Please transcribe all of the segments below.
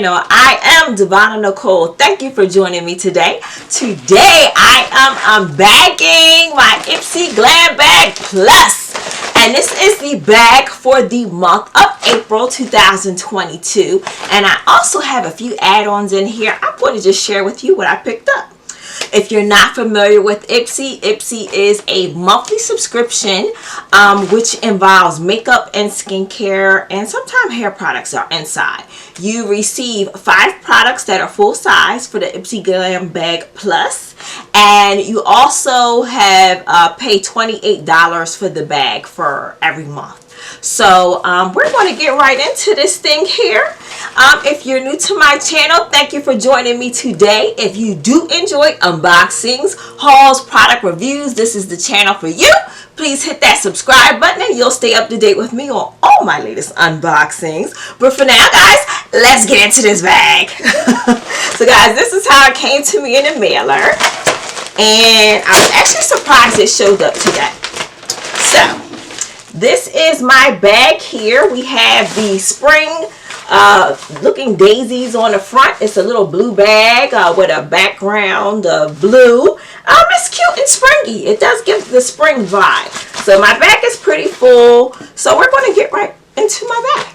channel. I am Devonna Nicole. Thank you for joining me today. Today I am unbagging my IPSY Glam Bag Plus. And this is the bag for the month of April 2022. And I also have a few add-ons in here. I'm going to just share with you what I picked up. If you're not familiar with IPSY, IPSY is a monthly subscription which involves makeup and skincare, and sometimes hair products are inside. You receive 5 products that are full size for the IPSY Glam Bag Plus, and you also have pay $28 for the bag for every month. So we're going to get right into this thing here. If you're new to my channel, thank you for joining me today. If you do enjoy unboxings, hauls, product reviews, this is the channel for you. Please hit that subscribe button and you'll stay up to date with me on all my latest unboxings. But for now, guys, let's get into this bag. So guys, this is how it came to me in the mailer. And I was actually surprised it showed up today. So this is my bag here. We have the spring looking daisies on the front. It's a little blue bag with a background of blue. It's cute and springy. It does give the spring vibe. So my bag is pretty full. So we're going to get right into my bag.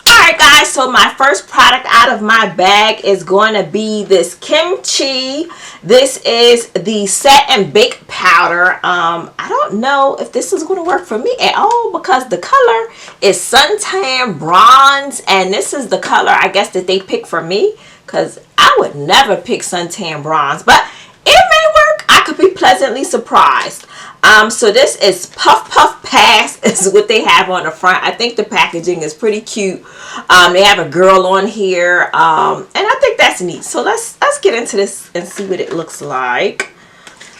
Alright guys, so my first product out of my bag is going to be this kimchi. This is the set and bake powder. I don't know if this is going to work for me at all because the color is suntan bronze, and this is the color I guess that they picked for me because I would never pick suntan bronze, but it may work. I could be pleasantly surprised. So this is Puff Puff Pass is what they have on the front. I think the packaging is pretty cute. They have a girl on here, and I think that's neat. So let's get into this and see what it looks like.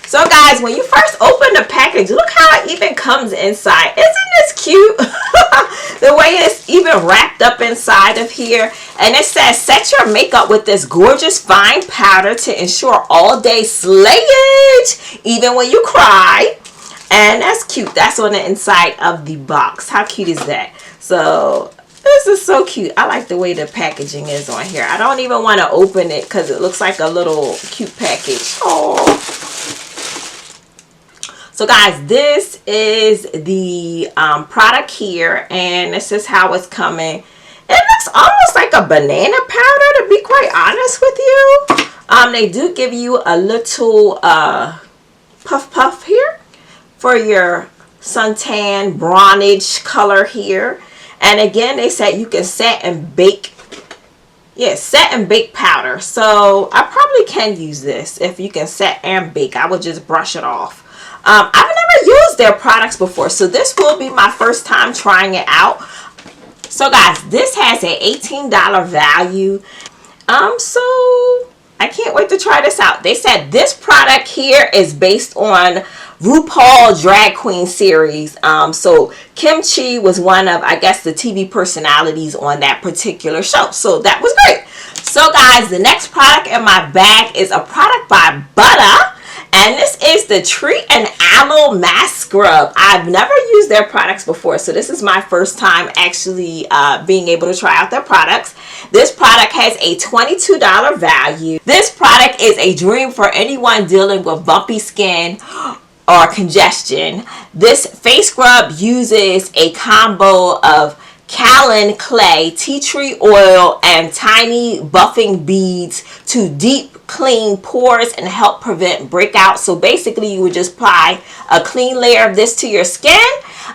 So guys, when you first open the package, look how it even comes inside. Isn't this cute? The way it's even wrapped up inside of here. And it says, set your makeup with this gorgeous fine powder to ensure all day slayage, even when you cry. And that's cute. That's on the inside of the box. How cute is that? So this is so cute. I like the way the packaging is on here. I don't even want to open it because it looks like a little cute package. Oh. So guys, this is the product here, and this is how it's coming. It looks almost like a banana powder, to be quite honest with you. They do give you a little puff puff here for your suntan bronze color here. And again, they said you can set and bake. Yeah, set and bake powder. So I probably can use this if you can set and bake. I would just brush it off. I've never used their products before, so this will be my first time trying it out. So guys, this has an $18 value. So I can't wait to try this out. They said this product here is based on RuPaul Drag Queen series. So Kimchi was one of, I guess, the TV personalities on that particular show. So that was great. So guys, the next product in my bag is a product by Butter. And this is the Treat and Aloe Mask Scrub. I've never used their products before, so this is my first time actually being able to try out their products. This product has a $22 value. This product is a dream for anyone dealing with bumpy skin or congestion. This face scrub uses a combo of kaolin clay, tea tree oil, and tiny buffing beads to deep clean pores and help prevent breakouts. So basically you would just apply a clean layer of this to your skin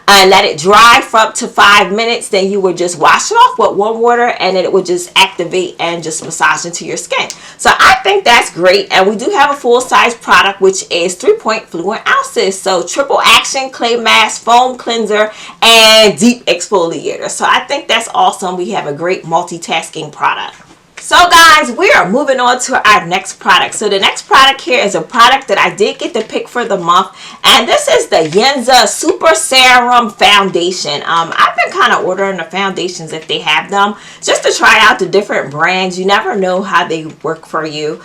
and let it dry for up to 5 minutes. Then you would just wash it off with warm water, and then it would just activate and just massage into your skin. So I think that's great. And we do have a full-size product, which is 3 fluid ounces. So triple action clay mask, foam cleanser, and deep exfoliator. So I think that's awesome. We have a great multitasking product. So guys, we are moving on to our next product. So the next product here is a product that I did get to pick for the month, and this is the Yenza Super Serum Foundation. I've been kind of ordering the foundations if they have them, just to try out the different brands. You never know how they work for you.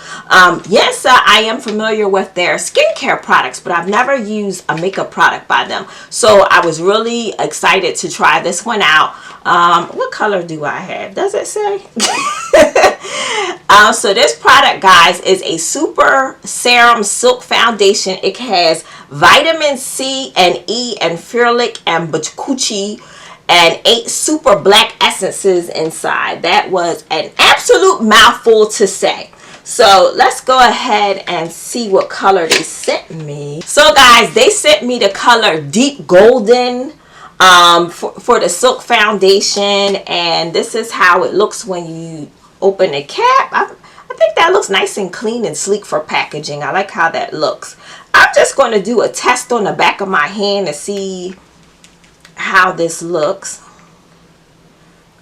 Yes, I am familiar with their skincare products, but I've never used a makeup product by them. So I was really excited to try this one out. What color do I have? Does it say? So this product, guys, is a super serum silk foundation. It has vitamin C and E and ferulic and bakuchi and 8 super black essences inside. That was an absolute mouthful to say. So let's go ahead and see what color they sent me. So guys, they sent me the color Deep Golden for the silk foundation, and this is how it looks when you open the cap. I think that looks nice and clean and sleek for packaging. I like how that looks. I'm just going to do a test on the back of my hand to see how this looks.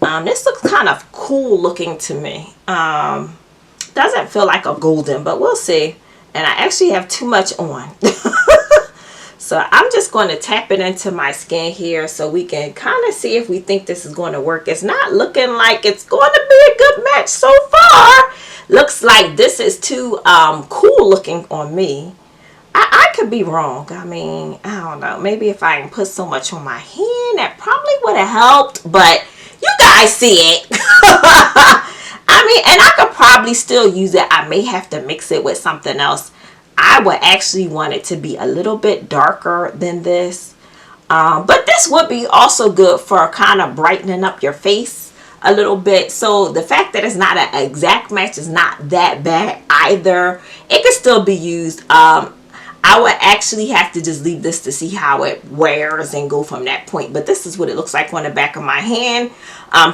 This looks kind of cool looking to me. Doesn't feel like a golden, but we'll see. And I actually have too much on. So I'm just going to tap it into my skin here so we can kind of see if we think this is going to work. It's not looking like it's going to be a good match so far. Looks like this is too cool looking on me. I could be wrong. I mean, I don't know. Maybe if I didn't put so much on my hand, that probably would have helped. But you guys see it. I mean, and I could probably still use it. I may have to mix it with something else. I would actually want it to be a little bit darker than this. But this would be also good for kind of brightening up your face a little bit. So the fact that it's not an exact match is not that bad either. It could still be used. I would actually have to just leave this to see how it wears and go from that point. But this is what it looks like on the back of my hand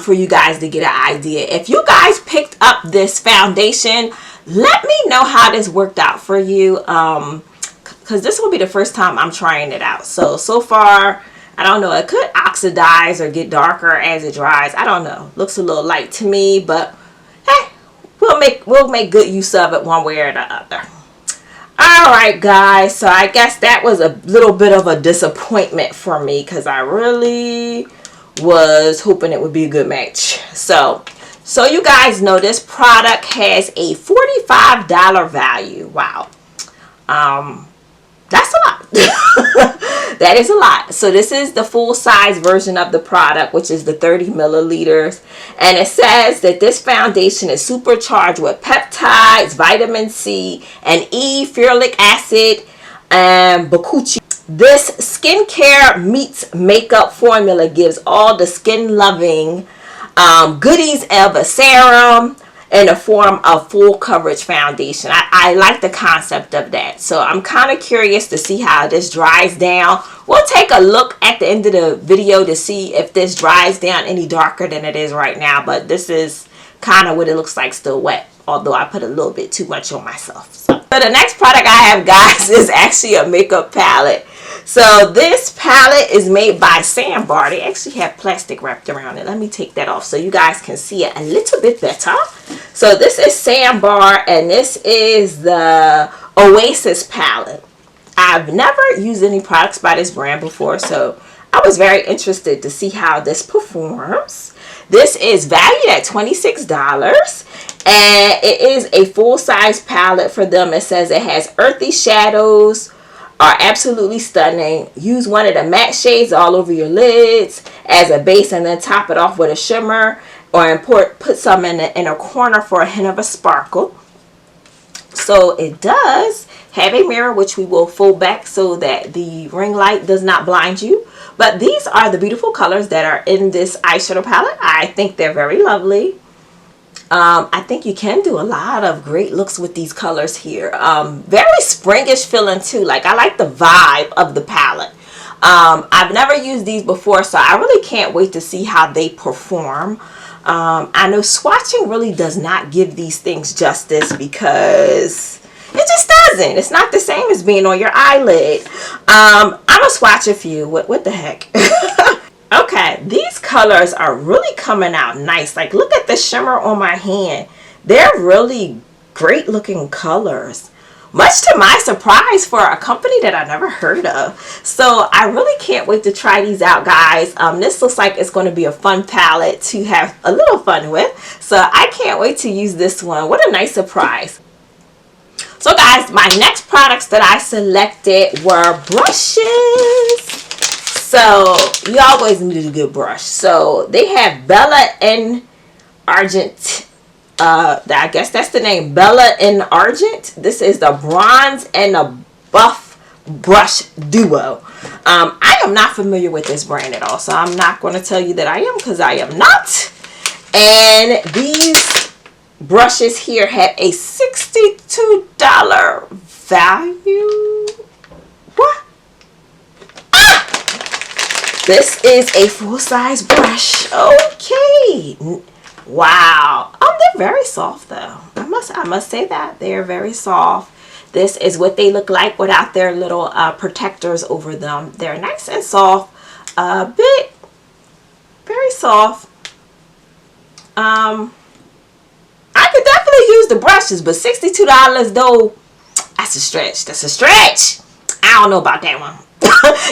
for you guys to get an idea. If you guys picked up this foundation, let me know how this worked out for you, because this will be the first time I'm trying it out. So far, I don't know. It could oxidize or get darker as it dries. I don't know. Looks a little light to me, but hey, we'll make good use of it one way or the other. Alright guys, so I guess that was a little bit of a disappointment for me because I really was hoping it would be a good match. So you guys know this product has a $45 value. Wow. That's a lot. That is a lot. So this is the full size version of the product, which is the 30 milliliters. And it says that this foundation is supercharged with peptides, vitamin C, and E, ferulic acid, and bakuchi. This skincare meets makeup formula gives all the skin loving goodies of a serum in the form of full coverage foundation. I like the concept of that. So I'm kind of curious to see how this dries down. We'll take a look at the end of the video to see if this dries down any darker than it is right now. But this is kind of what it looks like still wet, although I put a little bit too much on myself. So the next product I have, guys, is actually a makeup palette. So this palette is made by Sandbar. They actually have plastic wrapped around it. Let me take that off so you guys can see it a little bit better. So this is Sandbar, and this is the Oasis palette. I've never used any products by this brand before, so I was very interested to see how this performs. This is valued at $26, and it is a full-size palette for them. It says it has earthy shadows, are absolutely stunning. Use one of the matte shades all over your lids as a base, and then top it off with a shimmer, or put some in the inner corner for a hint of a sparkle. So it does have a mirror, which we will fold back so that the ring light does not blind you. But these are the beautiful colors that are in this eyeshadow palette. I think they're very lovely. I think you can do a lot of great looks with these colors here. Very springish feeling too. Like, I like the vibe of the palette. I've never used these before, so I really can't wait to see how they perform. I know swatching really does not give these things justice because it just doesn't. It's not the same as being on your eyelid. I'm gonna swatch a few. What the heck? Okay, these colors are really coming out nice. Like, look at the shimmer on my hand. They're really great looking colors. Much to my surprise for a company that I never heard of. So I really can't wait to try these out, guys. This looks like it's going to be a fun palette to have a little fun with. So I can't wait to use this one. What a nice surprise. So guys, my next products that I selected were brushes. So you always need a good brush. So they have Bella in Argent. I guess that's the name, Bella in Argent. This is the bronze and the buff brush duo. I am not familiar with this brand at all, so I'm not going to tell you that I am, because I am not. And these brushes here have a $62 value. What? Ah! This is a full-size brush. Okay. Wow. Oh, they're very soft though. I must say that they're very soft. This is what they look like without their little protectors over them. They're nice and soft. A bit very soft. I could definitely use the brushes, but $62 though, that's a stretch. That's a stretch. I don't know about that one.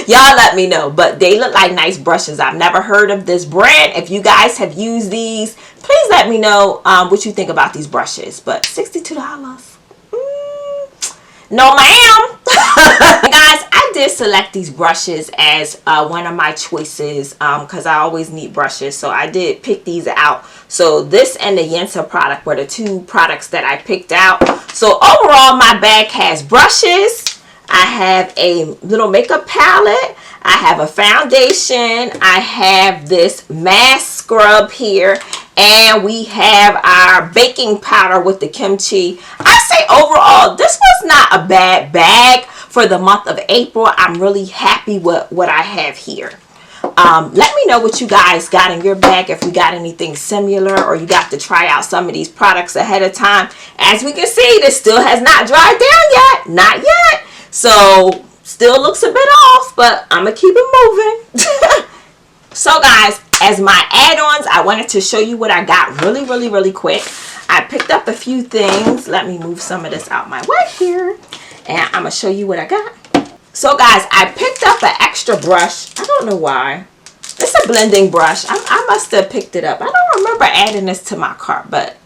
Y'all let me know, but they look like nice brushes. I've never heard of this brand. If you guys have used these, please let me know what you think about these brushes. But $62, no ma'am. Guys, I did select these brushes as one of my choices because I always need brushes, so I did pick these out. So this and the Yensa product were the two products that I picked out. So overall, my bag has brushes, I have a little makeup palette, I have a foundation, I have this mask scrub here, and we have our baking powder with the kimchi. I say overall, this was not a bad bag for the month of April. I'm really happy with what I have here. Let me know what you guys got in your bag, if you got anything similar, or you got to try out some of these products ahead of time. As we can see, this still has not dried down yet. Not yet. So still looks a bit off, but I'm gonna keep it moving. So guys, as my add-ons, I wanted to show you what I got really quick. I picked up a few things. Let me move some of this out my way here, and I'm gonna show you what I got. So guys, I picked up an extra brush. I don't know why. It's a blending brush. I must have picked it up. I don't remember adding this to my cart, but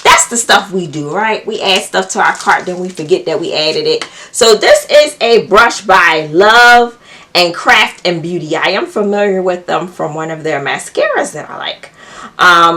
that's the stuff we do, right? We add stuff to our cart, then we forget that we added it. So this is a brush by Love and Craft and Beauty. I am familiar with them from one of their mascaras that I like.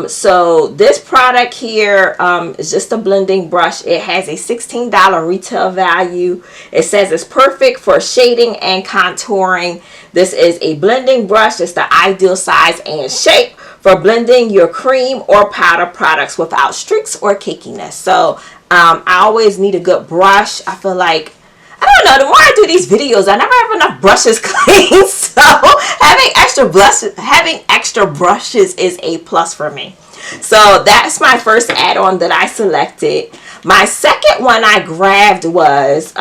So this product here is just a blending brush. It has a $16 retail value. It says it's perfect for shading and contouring. This is a blending brush. It's the ideal size and shape for blending your cream or powder products without streaks or cakiness. So I always need a good brush. I feel like, I don't know, the more I do these videos, I never have enough brushes clean. So having extra brushes is a plus for me. So that's my first add-on that I selected. My second one I grabbed was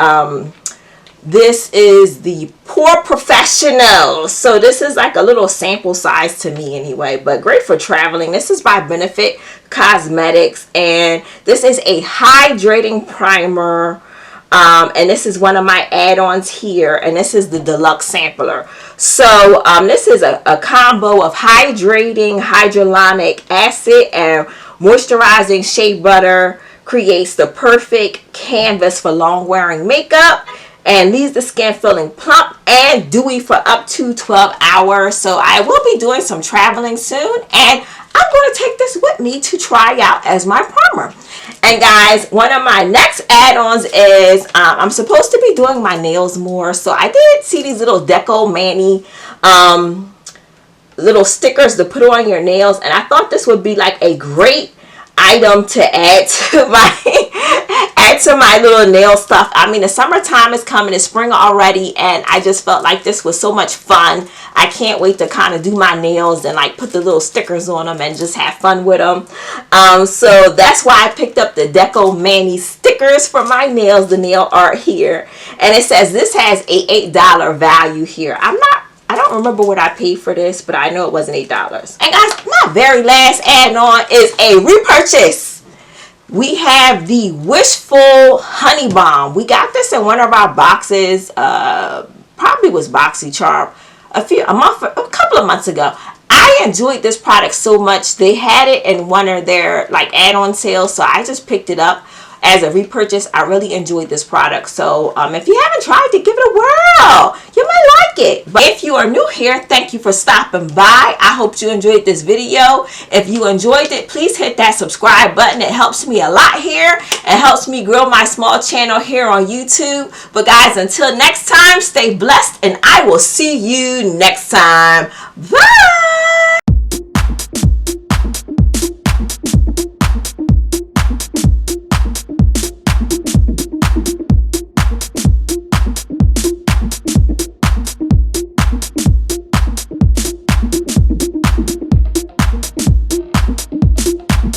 this is the Pour Professional. So this is like a little sample size to me anyway, but great for traveling. This is by Benefit Cosmetics, and this is a hydrating primer. And this is one of my add-ons here, and this is the deluxe sampler. So this is a combo of hydrating hyaluronic acid and moisturizing shea butter. Creates the perfect canvas for long wearing makeup and leaves the skin feeling plump and dewy for up to 12 hours. So I will be doing some traveling soon, and I'm going to take this with me to try out as my primer. And guys, one of my next add-ons is I'm supposed to be doing my nails more. So I did see these little Deco Manny little stickers to put on your nails, and I thought this would be like a great item to add to my little nail stuff. I mean, the summertime is coming, it's spring already, and I just felt like this was so much fun. I can't wait to kind of do my nails and like put the little stickers on them and just have fun with them. So that's why I picked up the Deco Manny stickers for my nails, the nail art here. And it says this has a $8 value here. I don't remember what I paid for this, but I know it wasn't $8. And guys, my very last add-on is a repurchase. We have the Wishful Honey Balm. We got this in one of our boxes. Probably was BoxyCharm a couple of months ago. I enjoyed this product so much. They had it in one of their like add-on sales, so I just picked it up. as a repurchase. I really enjoyed this product. So if you haven't tried it, give it a whirl. You might like it. But if you are new here, thank you for stopping by. I hope you enjoyed this video. If you enjoyed it, please hit that subscribe button. It helps me a lot here. It helps me grow my small channel here on YouTube. But guys, until next time, stay blessed, and I will see you next time. Bye.